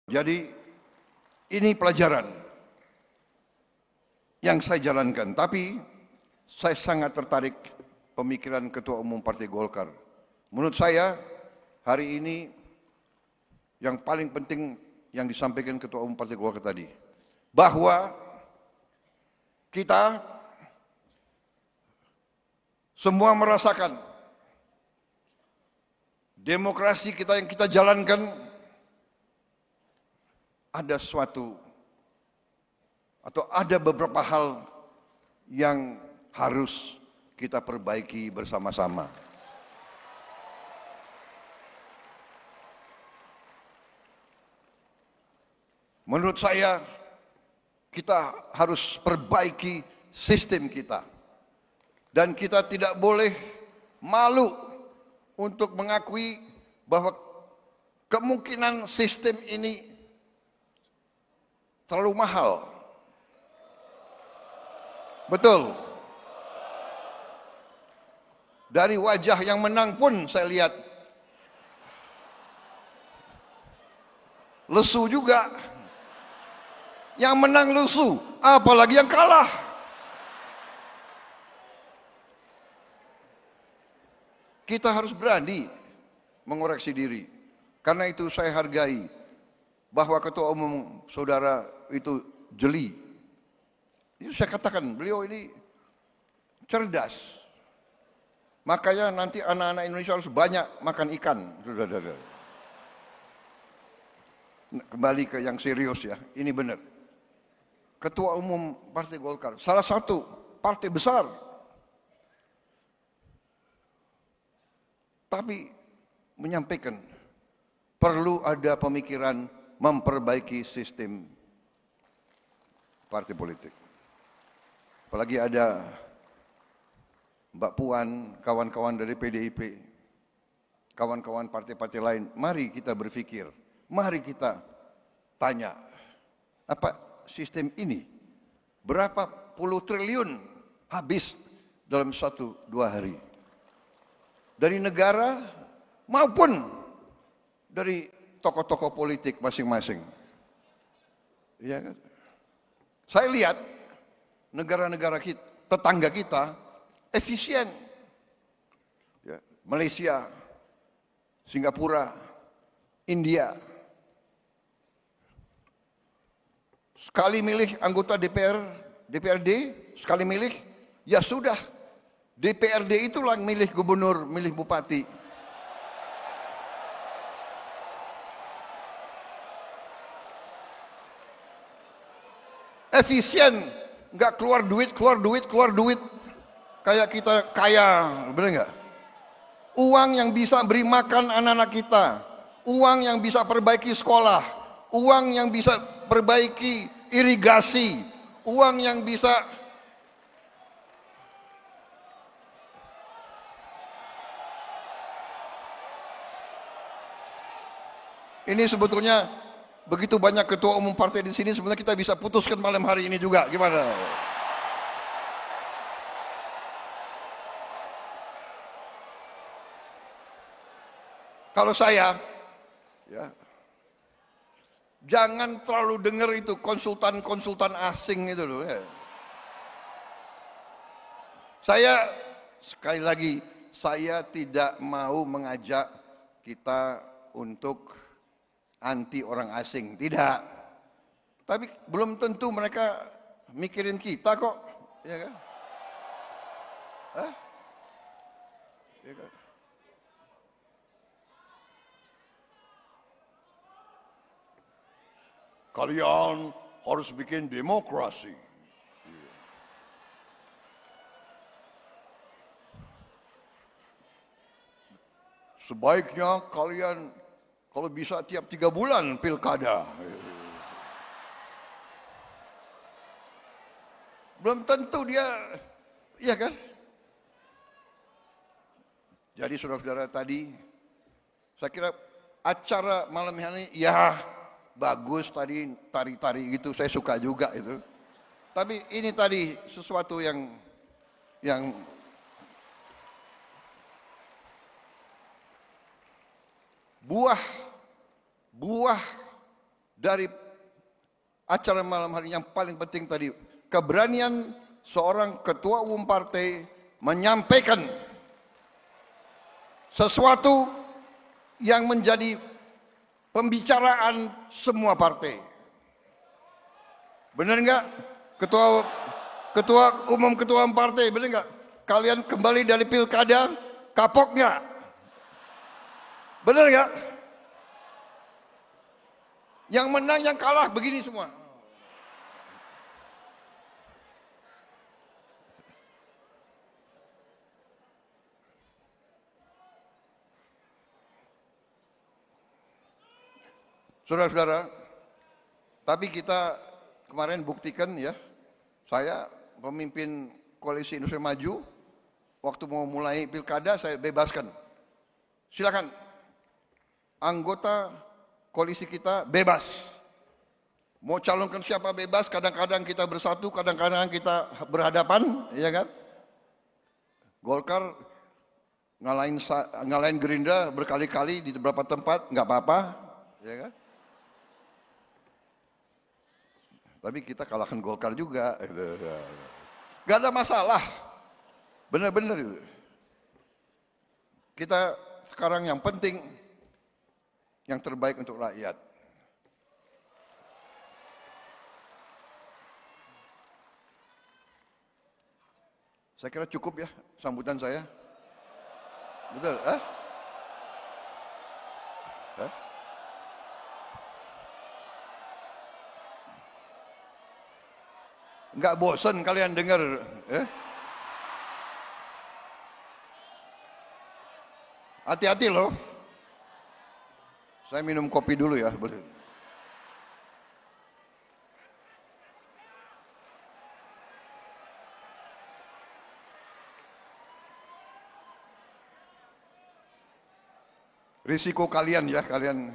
Jadi ini pelajaran yang saya jalankan. Tapi saya sangat tertarik pemikiran Ketua Umum Partai Golkar. Menurut saya hari ini yang paling penting yang disampaikan Ketua Umum Partai Golkar tadi, bahwa kita semua merasakan demokrasi kita yang kita jalankan ada suatu atau ada beberapa hal yang harus kita perbaiki bersama-sama. Menurut saya kita harus perbaiki sistem kita. Dan kita tidak boleh malu untuk mengakui bahwa kemungkinan sistem ini terlalu mahal. Betul. Dari wajah yang menang pun saya lihat lesu juga. Yang menang lesu, apalagi yang kalah. Kita harus berani mengoreksi diri. Karena itu saya hargai bahwa Ketua Umum Saudara itu jeli. Itu saya katakan, beliau ini cerdas. Makanya nanti anak-anak Indonesia harus banyak makan ikan. Kembali ke yang serius ya, ini benar. Ketua Umum Partai Golkar, salah satu partai besar, tapi menyampaikan perlu ada pemikiran memperbaiki sistem partai politik. Apalagi ada Mbak Puan, kawan-kawan dari PDIP, kawan-kawan partai-partai lain, mari kita berpikir, mari kita tanya, apa sistem ini berapa puluh triliun habis dalam 1-2 hari. Dari negara maupun dari tokoh-tokoh politik masing-masing. Ya kan? Saya lihat negara-negara kita, tetangga kita efisien. Ya, Malaysia, Singapura, India. Sekali milih anggota DPRD, sekali milih, ya sudah. DPRD itulah yang milih gubernur, milih bupati. Efisien, nggak keluar duit. Kayak kita kaya, benar nggak? Uang yang bisa beri makan anak-anak kita, uang yang bisa perbaiki sekolah, uang yang bisa perbaiki irigasi, uang yang bisa ini sebetulnya begitu banyak ketua umum partai di sini, sebenarnya kita bisa putuskan malam hari ini juga. Gimana? Kalau saya, ya, jangan terlalu dengar itu konsultan-konsultan asing itu loh. Ya. Saya sekali lagi, saya tidak mau mengajak kita untuk anti orang asing, tidak. Tapi belum tentu mereka mikirin kita kok, ya kan? Hah? Ya kan? Kalian harus bikin demokrasi. Sebaiknya kalian kalau bisa tiap 3 bulan pilkada. Belum tentu dia, iya kan? Jadi saudara-saudara tadi, saya kira acara malam ini ya bagus tadi, tari-tari gitu, saya suka juga itu. Tapi ini tadi sesuatu yang buah dari acara malam hari yang paling penting tadi, keberanian seorang ketua umum partai menyampaikan sesuatu yang menjadi pembicaraan semua partai. Benar enggak? Ketua umum partai, benar enggak? Kalian kembali dari pilkada, kapok enggak? Benar enggak? Yang menang, yang kalah begini semua. Saudara-saudara, tapi kita kemarin buktikan ya, saya pemimpin Koalisi Indonesia Maju, waktu mau mulai pilkada saya bebaskan. Silakan, anggota koalisi kita bebas. Mau calonkan siapa bebas, kadang-kadang kita bersatu, kadang-kadang kita berhadapan, ya kan? Golkar ngalahin Gerindra berkali-kali di beberapa tempat, nggak apa-apa, ya kan? Tapi kita kalahkan Golkar juga. Gak ada masalah. Benar-benar itu. Kita sekarang yang penting, yang terbaik untuk rakyat. Saya kira cukup ya sambutan saya. Betul? Enggak bosan kalian dengar? Hati-hati loh. Saya minum kopi dulu ya. Boleh. Risiko kalian ya, kalian